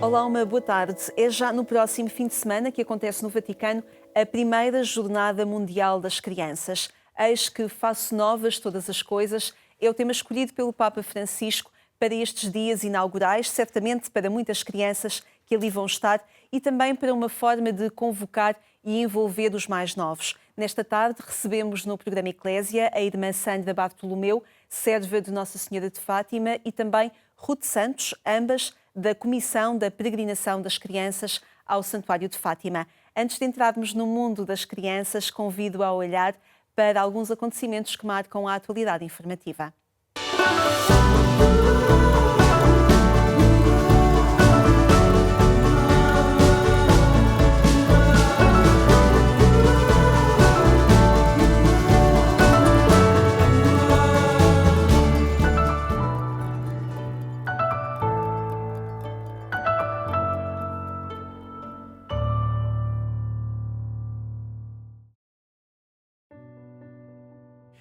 Olá, uma boa tarde. É já no próximo fim de semana que acontece no Vaticano a primeira Jornada Mundial das Crianças. Eis que faço novas todas as coisas é o tema escolhido pelo Papa Francisco para estes dias inaugurais, certamente para muitas crianças que ali vão estar e também para uma forma de convocar e envolver os mais novos. Nesta tarde recebemos no programa Eclésia a irmã Sandra Bartolomeu, serva de Nossa Senhora de Fátima, e também Ruth Santos, ambas da Comissão da Peregrinação das Crianças ao Santuário de Fátima. Antes de entrarmos no mundo das crianças, convido a olhar para alguns acontecimentos que marcam a atualidade informativa.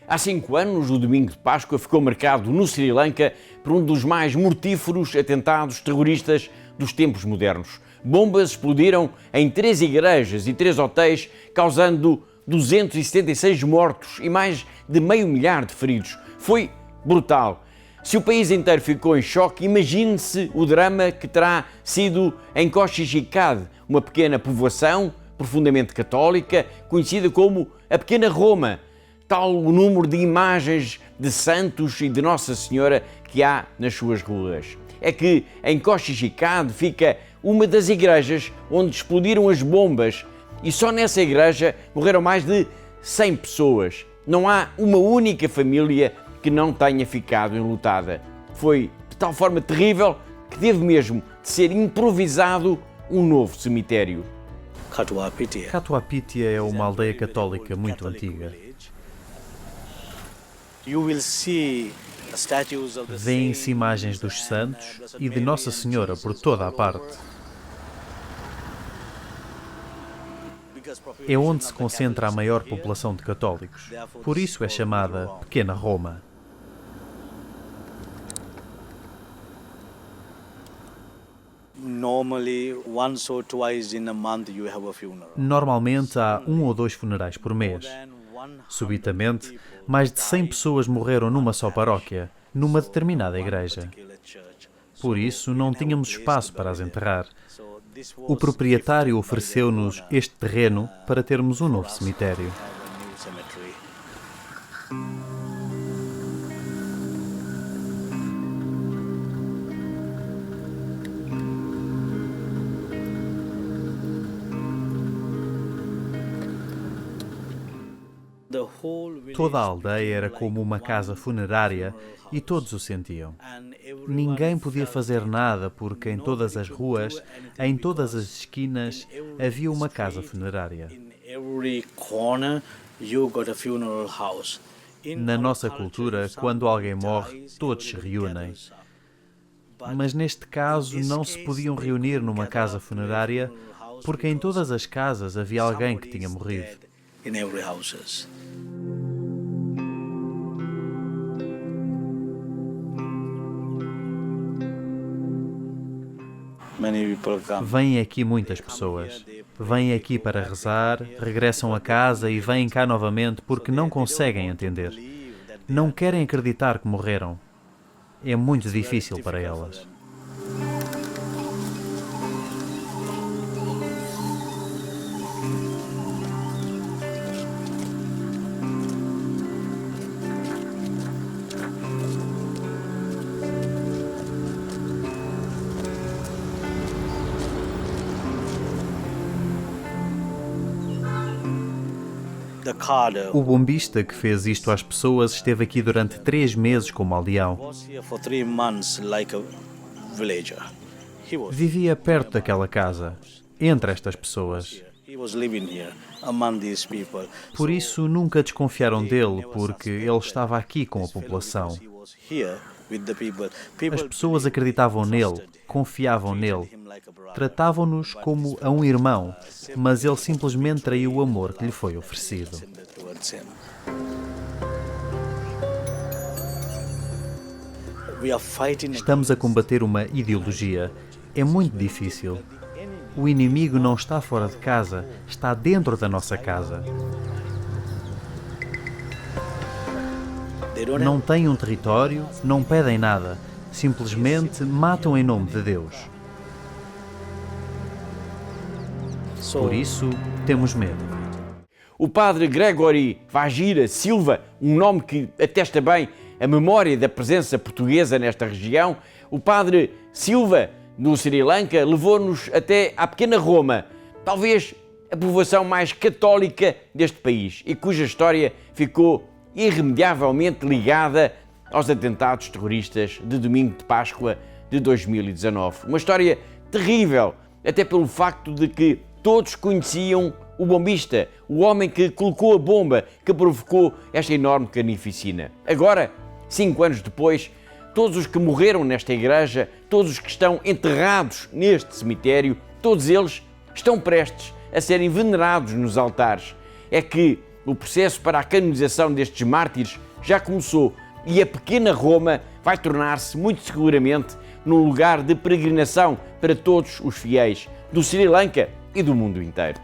Há 5 anos, o domingo de Páscoa ficou marcado no Sri Lanka por um dos mais mortíferos atentados terroristas dos tempos modernos. Bombas explodiram em 3 igrejas e 3 hotéis, causando 276 mortos e mais de meio milhar de feridos. Foi brutal. Se o país inteiro ficou em choque, imagine-se o drama que terá sido em Coxilhicade, uma pequena povoação profundamente católica, conhecida como a Pequena Roma. Tal o número de imagens de santos e de Nossa Senhora que há nas suas ruas. É que em Coxilhicade fica uma das igrejas onde explodiram as bombas e só nessa igreja morreram mais de 100 pessoas. Não há uma única família que não tenha ficado enlutada. Foi de tal forma terrível que teve mesmo de ser improvisado um novo cemitério. Katuapitiya é uma aldeia católica muito antiga. Vêem-se imagens dos santos e de Nossa Senhora por toda a parte. É onde se concentra a maior população de católicos. Por isso é chamada Pequena Roma. Normalmente há 1 ou 2 funerais por mês. Subitamente, mais de 100 pessoas morreram numa só paróquia, numa determinada igreja. Por isso, não tínhamos espaço para as enterrar. O proprietário ofereceu-nos este terreno para termos um novo cemitério. Toda a aldeia era como uma casa funerária e todos o sentiam. Ninguém podia fazer nada porque em todas as ruas, em todas as esquinas, havia uma casa funerária. Na nossa cultura, quando alguém morre, todos se reúnem. Mas neste caso não se podiam reunir numa casa funerária porque em todas as casas havia alguém que tinha morrido. Vêm aqui muitas pessoas. Vêm aqui para rezar, regressam a casa e vêm cá novamente porque não conseguem entender. Não querem acreditar que morreram. É muito difícil para elas. O bombista que fez isto às pessoas esteve aqui durante 3 meses como aldeão. Vivia perto daquela casa, entre estas pessoas. Por isso nunca desconfiaram dele, porque ele estava aqui com a população. As pessoas acreditavam nele, confiavam nele, tratavam-nos como a um irmão, mas ele simplesmente traiu o amor que lhe foi oferecido. Estamos a combater uma ideologia é muito difícil. O inimigo não está fora de casa, está dentro da nossa casa. Não têm um território, não pedem nada, simplesmente matam em nome de Deus. Por isso, temos medo. O padre Gregory Vagira Silva, um nome que atesta bem a memória da presença portuguesa nesta região, o padre Silva, no Sri Lanka, levou-nos até à pequena Roma, talvez a povoação mais católica deste país e cuja história ficou irremediavelmente ligada aos atentados terroristas de domingo de Páscoa de 2019. Uma história terrível, até pelo facto de que todos conheciam o bombista, o homem que colocou a bomba que provocou esta enorme carnificina. Agora, 5 anos depois, todos os que morreram nesta igreja, todos os que estão enterrados neste cemitério, todos eles estão prestes a serem venerados nos altares. É que o processo para a canonização destes mártires já começou e a pequena Roma vai tornar-se muito seguramente num lugar de peregrinação para todos os fiéis do Sri Lanka e do mundo inteiro.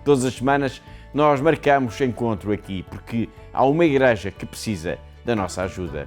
Todas as semanas nós marcamos encontro aqui porque há uma igreja que precisa da nossa ajuda.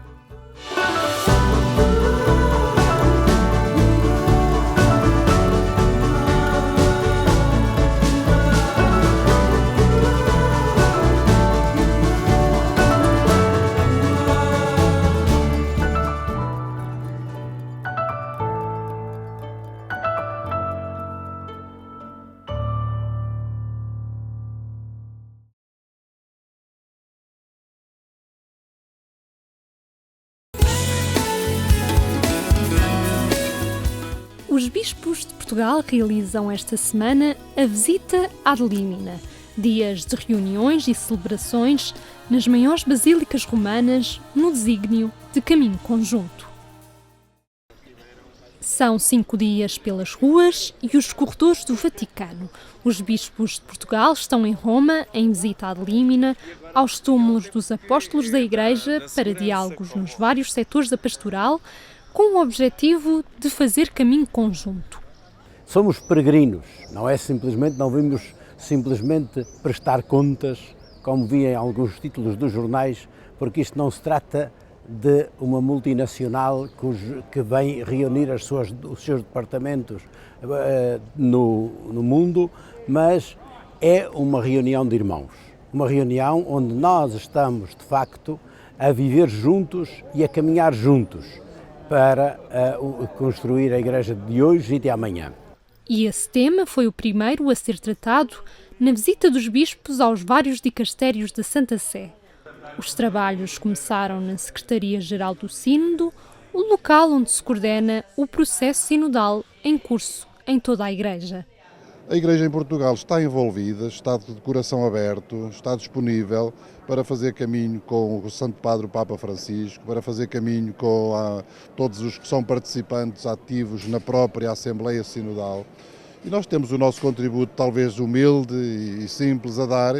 Os bispos de Portugal realizam esta semana a visita ad limina, dias de reuniões e celebrações nas maiores basílicas romanas no desígnio de caminho conjunto. São 5 dias pelas ruas e os corredores do Vaticano. Os bispos de Portugal estão em Roma em visita ad limina aos túmulos dos apóstolos da Igreja para diálogos nos vários setores da pastoral, com o objetivo de fazer caminho conjunto. Somos peregrinos, não vimos simplesmente prestar contas, como vi em alguns títulos dos jornais, porque isto não se trata de uma multinacional que vem reunir os seus departamentos no mundo, mas é uma reunião de irmãos, uma reunião onde nós estamos, de facto, a viver juntos e a caminhar juntos para construir a igreja de hoje e de amanhã. E esse tema foi o primeiro a ser tratado na visita dos bispos aos vários dicastérios da Santa Sé. Os trabalhos começaram na Secretaria-Geral do Sínodo, o local onde se coordena o processo sinodal em curso em toda a Igreja. A Igreja em Portugal está envolvida, está de coração aberto, está disponível para fazer caminho com o Santo Padre o Papa Francisco, para fazer caminho com todos os que são participantes ativos na própria Assembleia Sinodal. E nós temos o nosso contributo, talvez humilde e simples, a dar,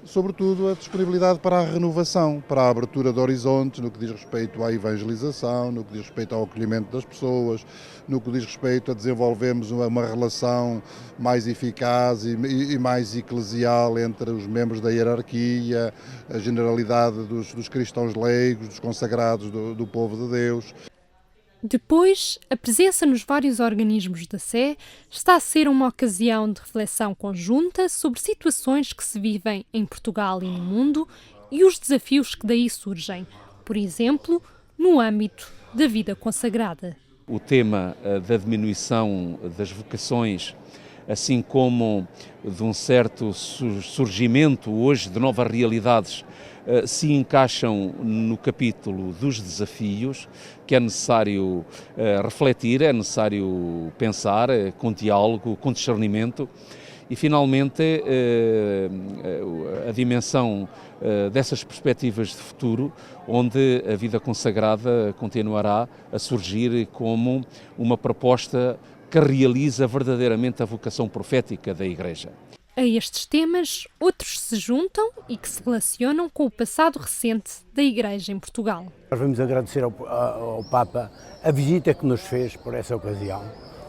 sobretudo a disponibilidade para a renovação, para a abertura de horizontes, no que diz respeito à evangelização, no que diz respeito ao acolhimento das pessoas, no que diz respeito a desenvolvermos uma relação mais eficaz e mais eclesial entre os membros da hierarquia, a generalidade dos cristãos leigos, dos consagrados do povo de Deus. Depois, a presença nos vários organismos da Sé está a ser uma ocasião de reflexão conjunta sobre situações que se vivem em Portugal e no mundo e os desafios que daí surgem, por exemplo, no âmbito da vida consagrada. O tema da diminuição das vocações, assim como de um certo surgimento hoje de novas realidades, se encaixam no capítulo dos desafios, que é necessário refletir, é necessário pensar com diálogo, com discernimento e, finalmente, a dimensão dessas perspectivas de futuro, onde a vida consagrada continuará a surgir como uma proposta que realiza verdadeiramente a vocação profética da Igreja. A estes temas, outros se juntam e que se relacionam com o passado recente da Igreja em Portugal. Nós vamos agradecer ao Papa a visita que nos fez por essa ocasião,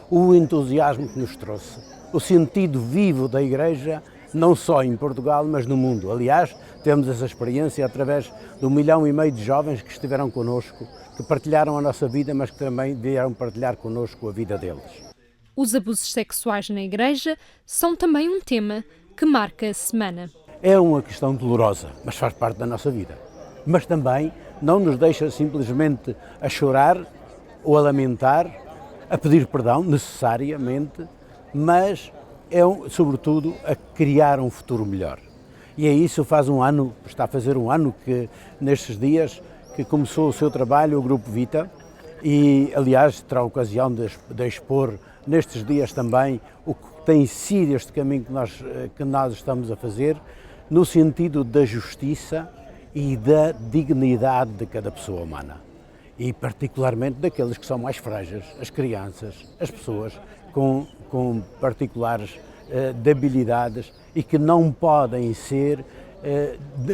o entusiasmo que nos trouxe, o sentido vivo da Igreja, não só em Portugal, mas no mundo. Aliás, temos essa experiência através de 1,5 milhão de jovens que estiveram connosco, que partilharam a nossa vida, mas que também vieram partilhar connosco a vida deles. Os abusos sexuais na Igreja são também um tema que marca a semana. É uma questão dolorosa, mas faz parte da nossa vida. Mas também não nos deixa simplesmente a chorar ou a lamentar, a pedir perdão, necessariamente, mas é, sobretudo, a criar um futuro melhor. E é isso, está a fazer um ano que, nestes dias, que começou o seu trabalho, o Grupo Vita, e, aliás, terá a ocasião de expor nestes dias também o que tem sido este caminho que nós estamos a fazer, no sentido da justiça e da dignidade de cada pessoa humana. E particularmente daqueles que são mais frágeis, as crianças, as pessoas com particulares debilidades e que não podem ser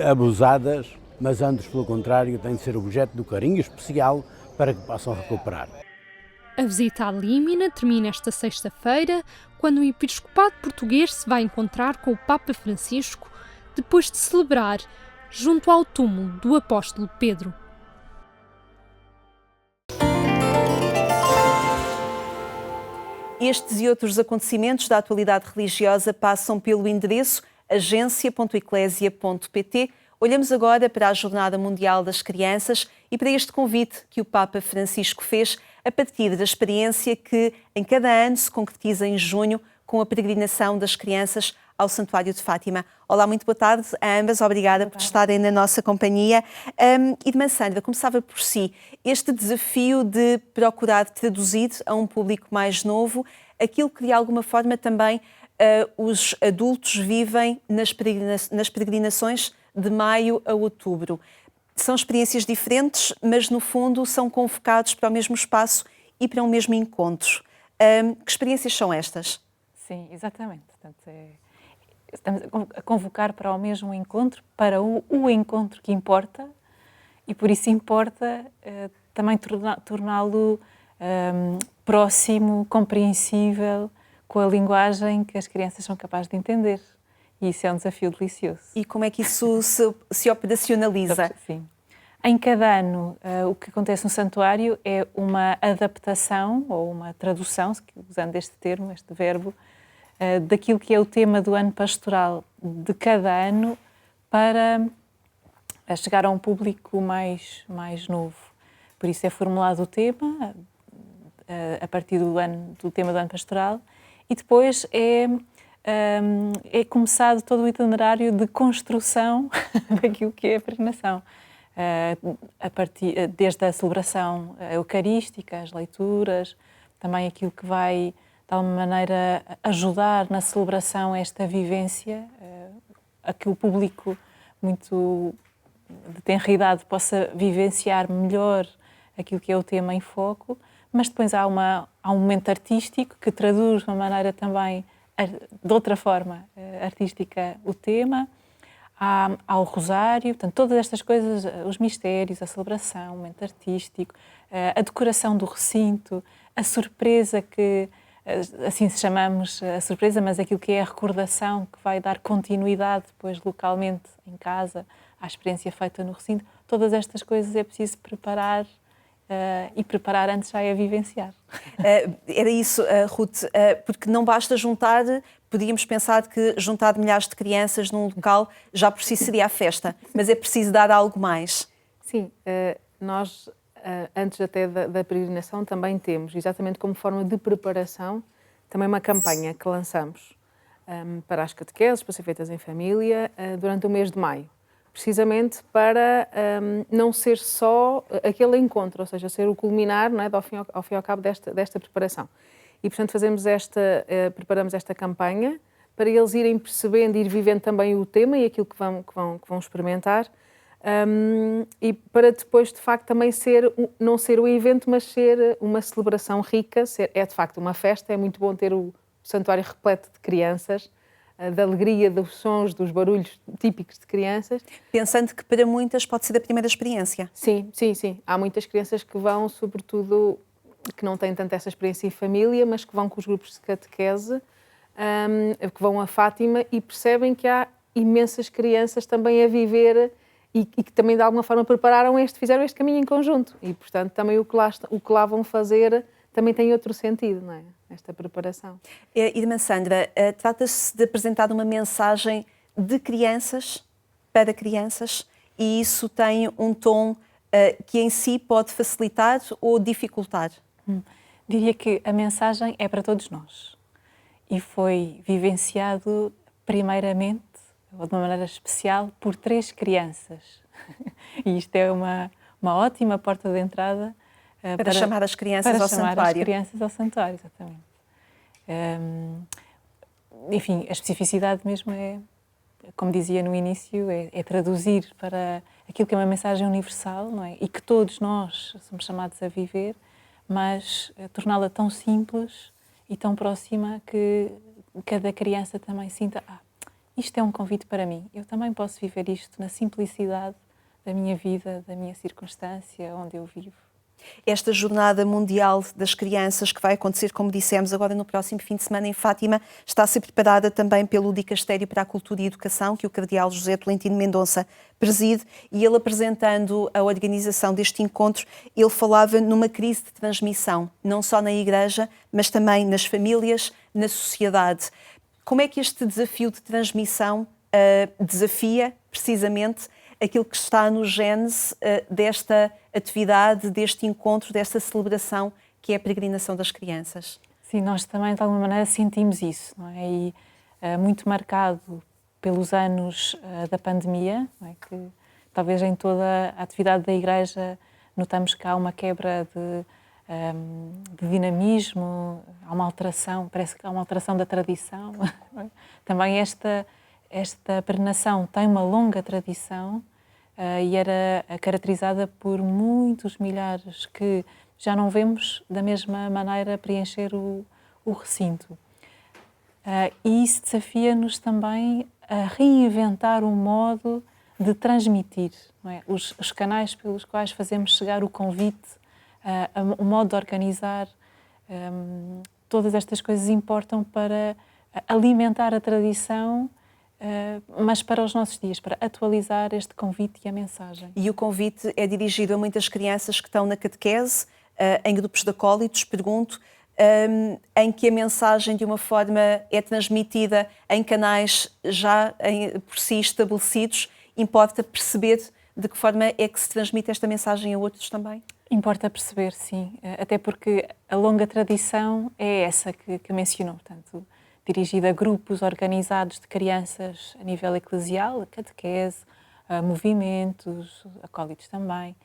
abusadas, mas antes, pelo contrário, têm de ser objeto do carinho especial para que possam recuperar. A visita à Límina termina esta sexta-feira, quando o episcopado português se vai encontrar com o Papa Francisco, depois de celebrar junto ao túmulo do apóstolo Pedro. Estes e outros acontecimentos da atualidade religiosa passam pelo endereço agência.eclésia.pt. Olhamos agora para a Jornada Mundial das Crianças e para este convite que o Papa Francisco fez a partir da experiência que em cada ano se concretiza em junho com a peregrinação das crianças ao Santuário de Fátima. Olá, muito boa tarde a ambas. Obrigada por estarem na nossa companhia. Irmã Sandra, começava por si. Este desafio de procurar traduzir a um público mais novo aquilo que de alguma forma também os adultos vivem nas peregrinações de maio a outubro. São experiências diferentes, mas no fundo são convocados para o mesmo espaço e para um mesmo encontro. Que experiências são estas? Sim, exatamente. Portanto, estamos a convocar para o mesmo encontro, para o encontro que importa, e por isso importa também torná-lo próximo, compreensível, com a linguagem que as crianças são capazes de entender. E isso é um desafio delicioso. E como é que isso se operacionaliza? Sim. Em cada ano, o que acontece no santuário é uma adaptação ou uma tradução, usando este termo, este verbo, daquilo que é o tema do ano pastoral de cada ano para chegar a um público mais novo. Por isso é formulado o tema a partir do tema do ano pastoral e depois é começado todo o itinerário de construção daquilo que é a peregrinação. Desde a celebração eucarística, as leituras, também aquilo que vai, de alguma maneira, ajudar na celebração esta vivência, a que o público muito de tenra idade possa vivenciar melhor aquilo que é o tema em foco, mas depois há um momento artístico que traduz de uma maneira também, de outra forma, artística o tema. Há o rosário, portanto, todas estas coisas, os mistérios, a celebração, o momento artístico, a decoração do recinto, a surpresa que, assim se chamamos a surpresa, mas aquilo que é a recordação que vai dar continuidade depois localmente em casa à experiência feita no recinto. Todas estas coisas é preciso preparar e preparar antes já é vivenciar. Era isso, Ruth, porque não basta juntar, podíamos pensar que juntar milhares de crianças num local já por si seria a festa, mas é preciso dar algo mais. Sim, nós antes até da peregrinação também temos, exatamente como forma de preparação, também uma campanha que lançamos para as catequeses, para ser feitas em família, durante o mês de maio. Precisamente para não ser só aquele encontro, ou seja, ser o culminar, não é, ao fim e ao cabo desta preparação. E, portanto, preparamos esta campanha para eles irem percebendo, ir vivendo também o tema e aquilo que vão experimentar, e para depois, de facto, também não ser um evento, mas ser uma celebração rica, é de facto uma festa. É muito bom ter o santuário repleto de crianças, da alegria, dos sons, dos barulhos típicos de crianças. Pensando que para muitas pode ser a primeira experiência. Sim. Há muitas crianças que vão, sobretudo, que não têm tanto essa experiência em família, mas que vão com os grupos de catequese, que vão a Fátima e percebem que há imensas crianças também a viver e que também de alguma forma fizeram este caminho em conjunto. E, portanto, também o que lá vão fazer também tem outro sentido, não é? Esta preparação. Irmã Sandra, trata-se de apresentar uma mensagem de crianças para crianças e isso tem um tom que em si pode facilitar ou dificultar? Diria que a mensagem é para todos nós e foi vivenciado primeiramente, ou de uma maneira especial, por 3 crianças. E isto é uma ótima porta de entrada para chamar as crianças ao santuário. Para chamar as crianças ao santuário, exatamente. Enfim, a especificidade mesmo é, como dizia no início, é traduzir para aquilo que é uma mensagem universal, não é? E que todos nós somos chamados a viver, mas torná-la tão simples e tão próxima que cada criança também sinta, isto é um convite para mim, eu também posso viver isto na simplicidade da minha vida, da minha circunstância, onde eu vivo. Esta Jornada Mundial das Crianças, que vai acontecer, como dissemos, agora no próximo fim de semana em Fátima, está a ser preparada também pelo Dicastério para a Cultura e Educação, que o Cardeal José Tolentino Mendonça preside, e ele apresentando a organização deste encontro, ele falava numa crise de transmissão, não só na Igreja, mas também nas famílias, na sociedade. Como é que este desafio de transmissão desafia, precisamente, aquilo que está no gênese desta atividade, deste encontro, desta celebração, que é a peregrinação das crianças? Sim, nós também, de alguma maneira, sentimos isso, não é? E muito marcado pelos anos da pandemia, não é? Que talvez em toda a atividade da Igreja notamos que há uma quebra de dinamismo, há uma alteração, parece que há uma alteração da tradição. Também esta peregrinação tem uma longa tradição e era caracterizada por muitos milhares que já não vemos da mesma maneira preencher o recinto. E isso desafia-nos também a reinventar um modo de transmitir, não é? Os canais pelos quais fazemos chegar o convite, o modo de organizar, todas estas coisas importam para alimentar a tradição, mas para os nossos dias, para atualizar este convite e a mensagem. E o convite é dirigido a muitas crianças que estão na catequese, em grupos de acólitos, pergunto, em que a mensagem de uma forma é transmitida em canais já por si estabelecidos. Importa perceber de que forma é que se transmite esta mensagem a outros também? Importa perceber, sim, até porque a longa tradição é essa que mencionou, portanto, dirigida a grupos organizados de crianças a nível eclesial, catequese, movimentos, acólitos também.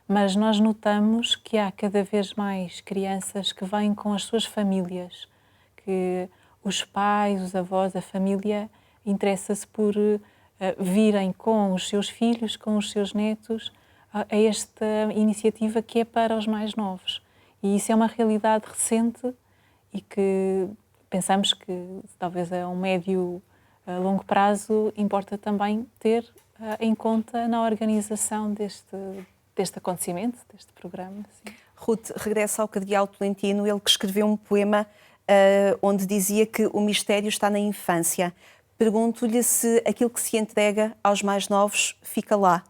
Mas nós notamos que há cada vez mais crianças que vêm com as suas famílias, que os pais, os avós, a família interessa-se por virem com os seus filhos, com os seus netos, a esta iniciativa que é para os mais novos. E isso é uma realidade recente e que pensamos que talvez a um médio, longo prazo importa também ter em conta na organização deste acontecimento, deste programa. Sim. Ruth, regressa ao Cardeal Tolentino, ele que escreveu um poema onde dizia que o mistério está na infância. Pergunto-lhe se aquilo que se entrega aos mais novos fica lá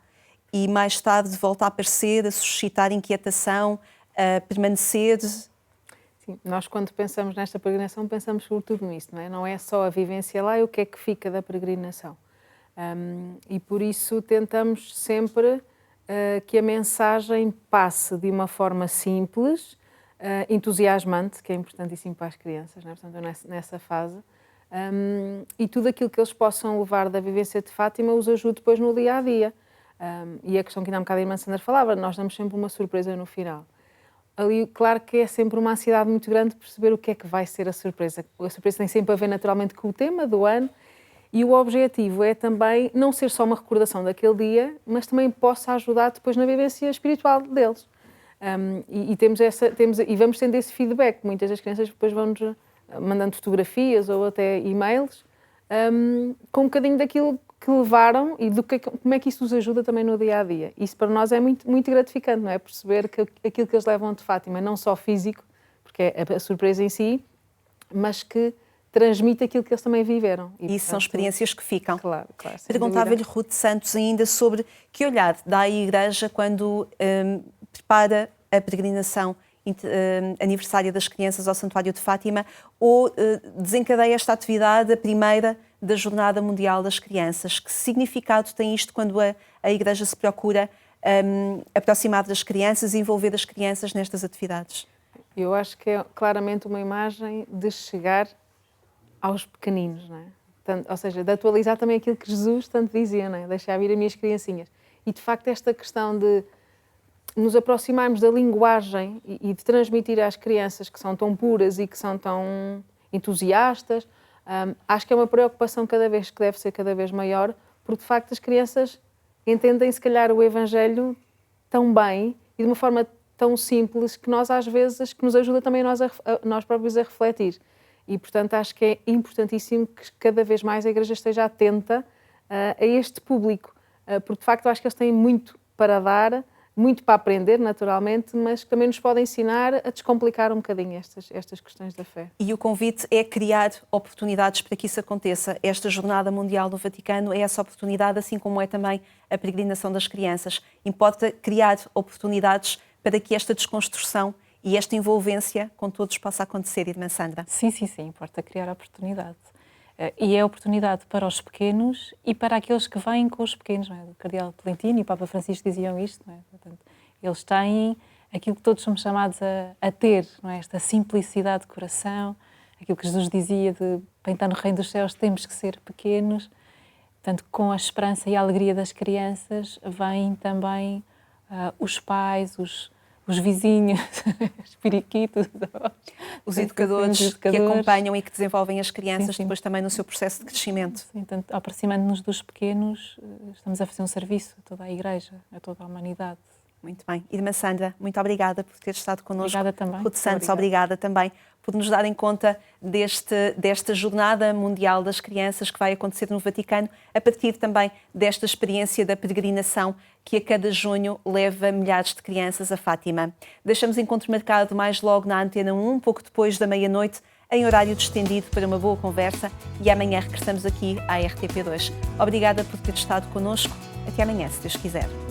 e mais tarde volta a aparecer, a suscitar inquietação, a permanecer. Sim, nós quando pensamos nesta peregrinação pensamos sobretudo nisso, não é? Não é só a vivência lá e o que é que fica da peregrinação. E por isso tentamos sempre que a mensagem passe de uma forma simples, entusiasmante, que é importantíssimo para as crianças, não é? Portanto, nessa fase, e tudo aquilo que eles possam levar da vivência de Fátima os ajude depois no dia-a-dia. E a questão que ainda há um bocado a irmã Sandra falava, nós damos sempre uma surpresa no final. Ali, claro que é sempre uma ansiedade muito grande de perceber o que é que vai ser a surpresa. A surpresa tem sempre a ver naturalmente com o tema do ano e o objetivo é também não ser só uma recordação daquele dia, mas também possa ajudar depois na vivência espiritual deles. E vamos tendo esse feedback. Muitas das crianças depois vão-nos mandando fotografias ou até e-mails com um bocadinho daquilo que levaram e como é que isso nos ajuda também no dia-a-dia. Isso para nós é muito, muito gratificante, não é? Perceber que aquilo que eles levam de Fátima, não só físico, que é a surpresa em si, mas que transmite aquilo que eles também viveram. E isso são experiências que ficam. Claro. Perguntava-lhe, Ruth Santos, ainda sobre que olhar dá a Igreja quando prepara a peregrinação aniversária das crianças ao Santuário de Fátima ou desencadeia esta atividade, a primeira da Jornada Mundial das Crianças. Que significado tem isto quando a Igreja se procura aproximar das crianças e envolver as crianças nestas atividades? Eu acho que é claramente uma imagem de chegar aos pequeninos, não é? Ou seja, de atualizar também aquilo que Jesus tanto dizia, não é? Deixar vir as minhas criancinhas. E de facto esta questão de nos aproximarmos da linguagem e de transmitir às crianças que são tão puras e que são tão entusiastas, acho que é uma preocupação que deve ser cada vez maior, porque de facto as crianças entendem se calhar o Evangelho tão bem e de uma forma tão simples que nós às vezes, que nos ajuda também nós próprios a refletir. E portanto acho que é importantíssimo que cada vez mais a Igreja esteja atenta a este público, porque de facto acho que eles têm muito para dar, muito para aprender, naturalmente, mas que também nos pode ensinar a descomplicar um bocadinho estas questões da fé. E o convite é criar oportunidades para que isso aconteça. Esta Jornada Mundial do Vaticano é essa oportunidade, assim como é também a peregrinação das crianças. Importa criar oportunidades para que esta desconstrução e esta envolvência com todos possa acontecer, Irmã Sandra. Sim, importa criar oportunidade. E é oportunidade para os pequenos e para aqueles que vêm com os pequenos. Não é? O Cardeal Tolentino e o Papa Francisco diziam isto. Não é? Portanto, eles têm aquilo que todos somos chamados a ter, não é? Esta simplicidade de coração, aquilo que Jesus dizia de para entrar no reino dos céus temos que ser pequenos. Portanto, com a esperança e a alegria das crianças vêm também os pais, os vizinhos, os periquitos, os educadores que acompanham e que desenvolvem as crianças depois também no seu processo de crescimento. Portanto, aproximando-nos dos pequenos, estamos a fazer um serviço a toda a Igreja, a toda a humanidade. Muito bem. Irmã Sandra, muito obrigada por ter estado connosco. Obrigada também. Ruth Santos, obrigada também por nos darem conta desta Jornada Mundial das Crianças que vai acontecer no Vaticano, a partir também desta experiência da peregrinação que a cada junho leva milhares de crianças a Fátima. Deixamos o encontro marcado mais logo na Antena 1, pouco depois da meia-noite, em horário distendido para uma boa conversa, e amanhã regressamos aqui à RTP2. Obrigada por ter estado connosco. Até amanhã, se Deus quiser.